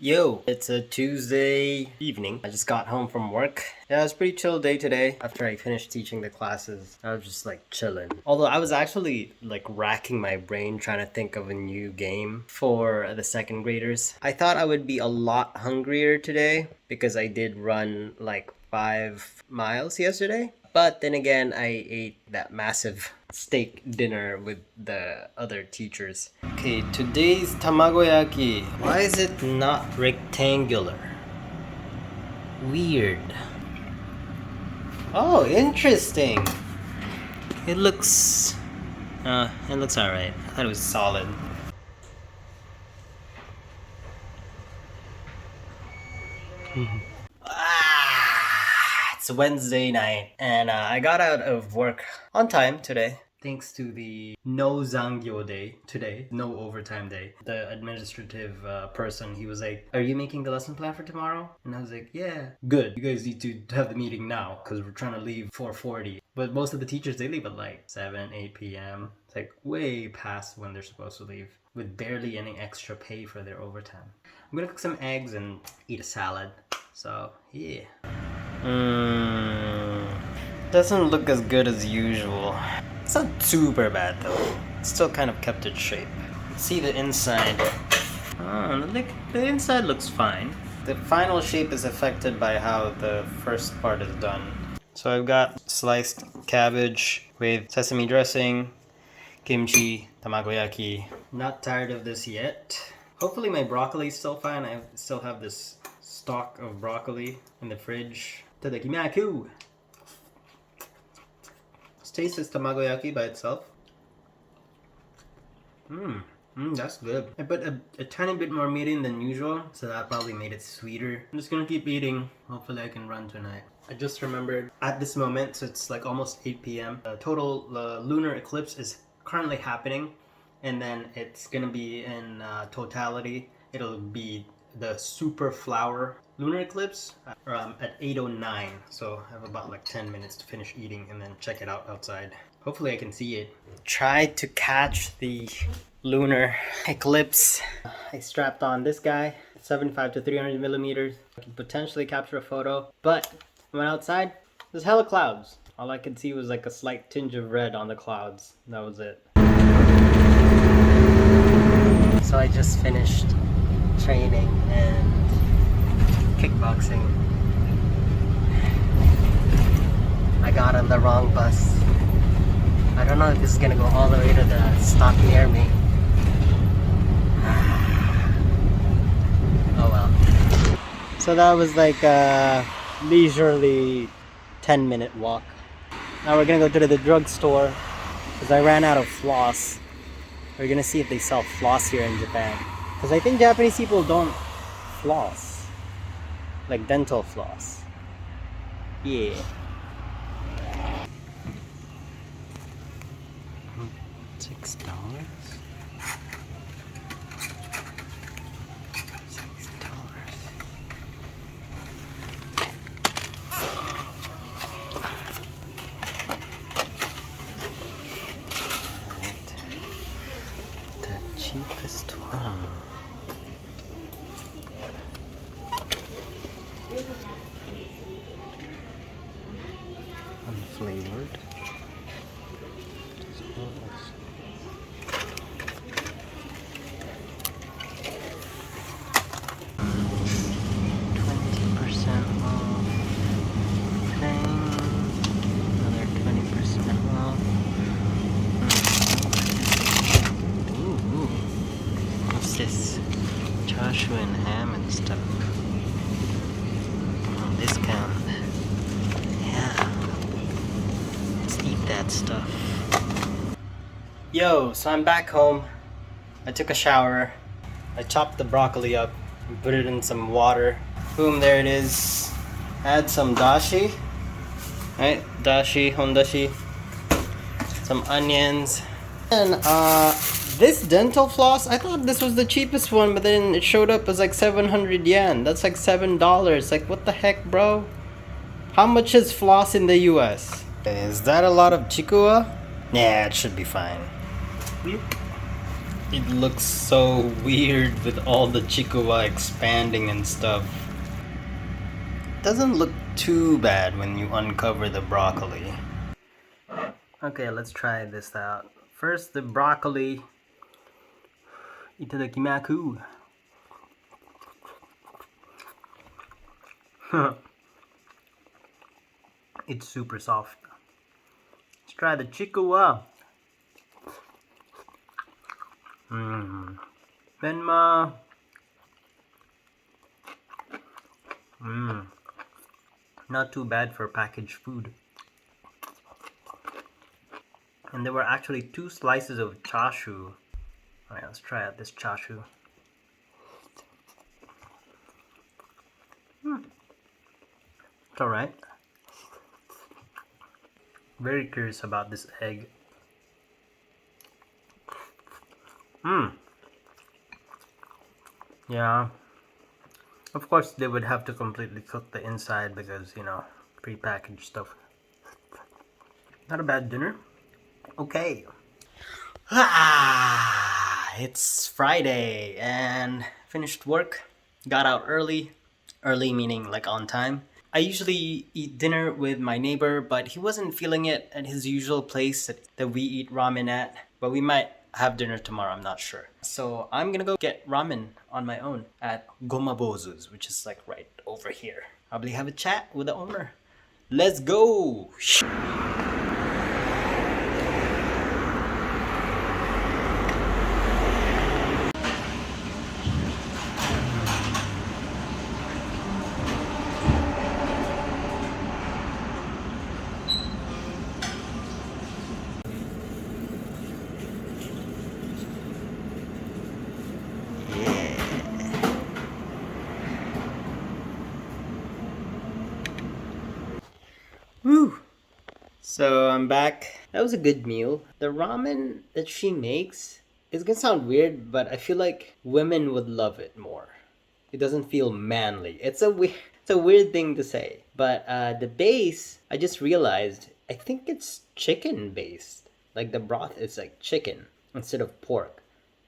Yo, it's a Tuesday evening. I just got home from work. Yeah, it was a pretty chill day today. After I finished teaching the classes, I was just like chilling. Although I was actually like racking my brain trying to think of a new game for the second graders. I thought I would be a lot hungrier today because I did run like 5 miles yesterday. But then again, I ate that massive steak dinner with the other teachers. Okay, today's tamagoyaki. Why is it not rectangular? Weird. Oh, interesting. It looks alright. I thought it was solid. It's Wednesday night, and I got out of work on time today. Thanks to the no zangyo day today, no overtime day. The administrative person, he was like, "Are you making the lesson plan for tomorrow?" And I was like, "Yeah." "Good. You guys need to have the meeting now because we're trying to leave 4:40." But most of the teachers, they leave at like 7, 8 p.m. It's like way past when they're supposed to leave with barely any extra pay for their overtime. I'm gonna cook some eggs and eat a salad. So, yeah. Doesn't look as good as usual. It's not super bad though. It's still kind of kept its shape. Let's see the inside. The inside looks fine. The final shape is affected by how the first part is done. So I've got sliced cabbage with sesame dressing, kimchi, tamagoyaki. Not tired of this yet. Hopefully my broccoli is still fine. I still have this stock of broccoli in the fridge. Itadakimasu! Let's taste this tamagoyaki by itself. That's good. I put a tiny bit more meat in than usual, so that probably made it sweeter. I'm just gonna keep eating. Hopefully I can run tonight. I just remembered at this moment, so it's like almost 8 p.m. The total lunar eclipse is currently happening, and then it's gonna be in totality. It'll be the super flower lunar eclipse at 8:09. So I have about like 10 minutes to finish eating and then check it out outside. Hopefully I can see it. Tried to catch the lunar eclipse. I strapped on this guy, 75 to 300 millimeters. I can potentially capture a photo, but when outside, there's hella clouds. All I could see was like a slight tinge of red on the clouds. That was it. So I just finished training and kickboxing. I got on the wrong bus. I don't know if this is gonna go all the way to the stop near me. Oh well. So that was like a leisurely 10-minute walk. Now we're gonna go to the drugstore because I ran out of floss. We're gonna see if they sell floss here in Japan. Because I think Japanese people don't floss. Like dental floss. Yeah. $6. The cheapest one. Unflavored. 20% off. Dang. Another 20% off. Ooh. What's this? Chashu and ham and stuff. Discount. Yeah. Let's eat that stuff. Yo, so I'm back home. I took a shower. I chopped the broccoli up and put it in some water. Boom, there it is. Add some dashi. Right? Dashi, hondashi. Some onions. And this dental floss, I thought this was the cheapest one, but then it showed up as like 700 yen. That's like $7. Like, what the heck, bro? How much is floss in the US? Is that a lot of chikuwa? Yeah, it should be fine. It looks so weird with all the chikuwa expanding and stuff. Doesn't look too bad when you uncover the broccoli. Okay, let's try this out. First, the broccoli. Itadakimasu. It's super soft. Let's try the chikuwa. Benma. Not too bad for packaged food. And there were actually 2 slices of chashu. Alright, let's try out this chashu. It's alright. Very curious about this egg. Yeah. Of course, they would have to completely cook the inside because, you know, pre-packaged stuff. Not a bad dinner. Okay. It's Friday and finished work. Got out early. Early meaning like on time. I usually eat dinner with my neighbor, but he wasn't feeling it at his usual place that we eat ramen at. But we might have dinner tomorrow, I'm not sure. So I'm gonna go get ramen on my own at Goma Bouzu's, which is like right over here. Probably have a chat with the owner. Let's go! Woo! So I'm back. That was a good meal. The ramen that she makes is gonna sound weird, but I feel like women would love it more. It doesn't feel manly. It's a weird thing to say, but the base I just realized I think it's chicken based. Like the broth is like chicken instead of pork,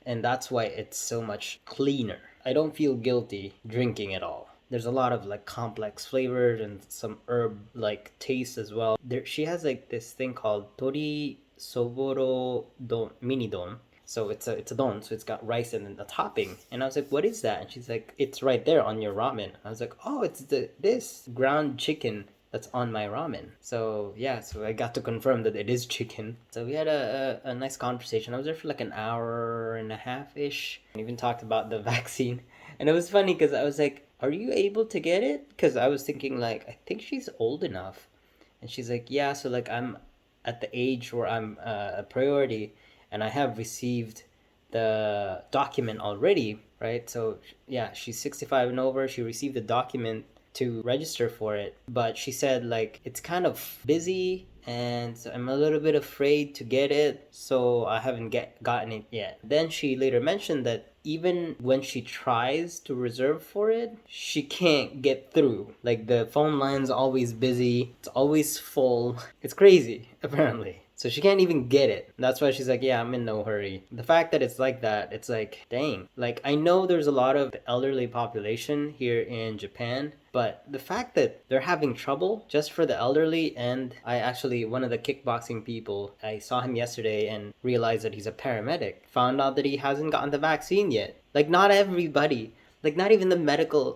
and that's why it's so much cleaner. I don't feel guilty drinking it all. There's a lot of like complex flavors and some herb like taste as well. She has like this thing called tori soboro don mini don. So it's a don, so it's got rice and then a topping. And I was like, what is that? And she's like, it's right there on your ramen. I was like, oh, it's this ground chicken that's on my ramen. So yeah, so I got to confirm that it is chicken. So we had a nice conversation. I was there for like an hour and a half ish, and even talked about the vaccine. And it was funny because I was like, are you able to get it? Because I was thinking like, I think she's old enough. And she's like, yeah, so like I'm at the age where I'm a priority and I have received the document already, right? So yeah, she's 65 and over. She received the document to register for it, but she said like it's kind of busy and so I'm a little bit afraid to get it, so I haven't gotten it yet. Then she later mentioned that even when she tries to reserve for it, she can't get through. Like the phone line's always busy, it's always full. It's crazy, apparently. So she can't even get it. That's why she's like, yeah, I'm in no hurry. The fact that it's like that, it's like, dang. Like, I know there's a lot of elderly population here in Japan, but the fact that they're having trouble just for the elderly, and I actually, one of the kickboxing people, I saw him yesterday and realized that he's a paramedic. Found out that he hasn't gotten the vaccine yet. Like, not everybody, like, not even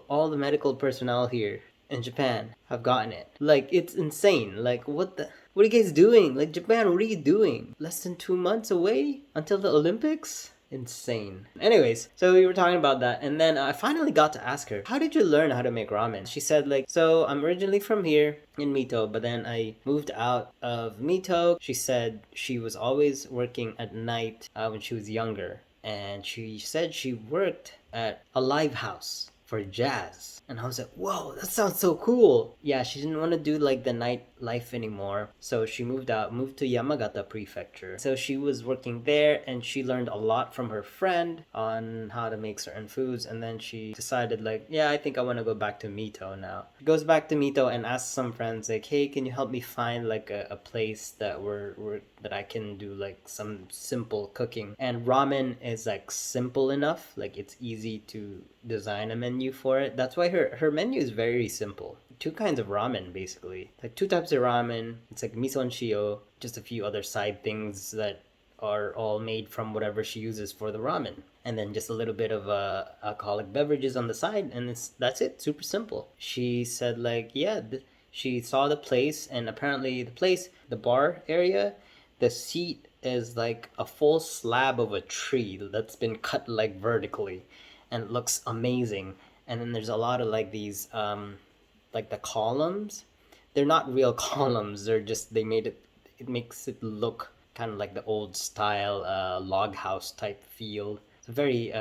all the medical personnel here in Japan have gotten it. Like, it's insane. Like, what are you guys doing? Like, Japan, what are you doing? Less than 2 months away until the Olympics? Insane. Anyways, so we were talking about that, and then I finally got to ask her, how did you learn how to make ramen? She said like, so I'm originally from here in Mito, but then I moved out of Mito. She said she was always working at night when she was younger, and she said she worked at a live house for jazz. And I was like, whoa, that sounds so cool. Yeah, she didn't want to do like the nightlife anymore. So she moved to Yamagata Prefecture. So she was working there and she learned a lot from her friend on how to make certain foods. And then she decided like, yeah, I think I want to go back to Mito now. She goes back to Mito and asks some friends like, hey, can you help me find like a place that that I can do like some simple cooking. And ramen is like simple enough, like it's easy to design a menu for it. That's why her menu is very simple. Two kinds of ramen basically, like two types of ramen. It's like miso and shio, just a few other side things that are all made from whatever she uses for the ramen, and then just a little bit of alcoholic beverages on the side, and that's it. Super simple. She said like, yeah, she saw the place, and apparently the place, the bar area, the seat is like a full slab of a tree that's been cut like vertically, and it looks amazing. And then there's a lot of like these like the columns. They're not real columns. They're just, they made it. It makes it look kind of like the old style log house type feel. It's a very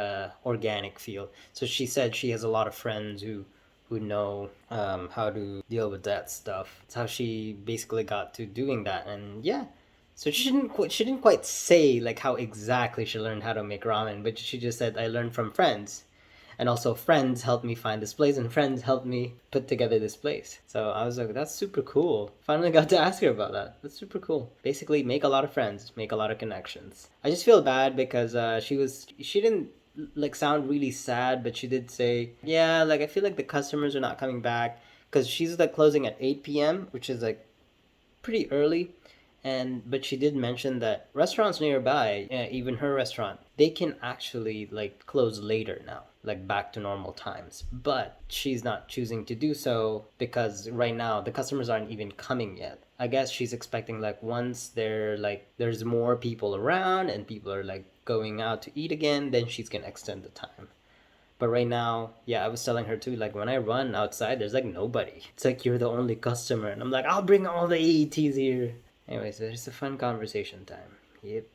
organic feel. So she said she has a lot of friends who know how to deal with that stuff. It's how she basically got to doing that. And yeah, so she didn't quite say like how exactly she learned how to make ramen, but she just said, I learned from friends. And also friends helped me find this place, and friends helped me put together this place. So I was like, that's super cool. Finally got to ask her about that. That's super cool. Basically, make a lot of friends, make a lot of connections. I just feel bad because she didn't like sound really sad, but she did say, yeah, like I feel like the customers are not coming back, because she's like closing at 8 p.m., which is like pretty early. But she did mention that restaurants nearby, even her restaurant, they can actually like close later now, like back to normal times. But she's not choosing to do so because right now the customers aren't even coming yet. I guess she's expecting like once there's more people around and people are like going out to eat again, then she's gonna extend the time. But right now, yeah, I was telling her too, like when I run outside, there's like nobody. It's like you're the only customer. And I'm like, I'll bring all the AETs here. Anyways, it's a fun conversation time. Yep.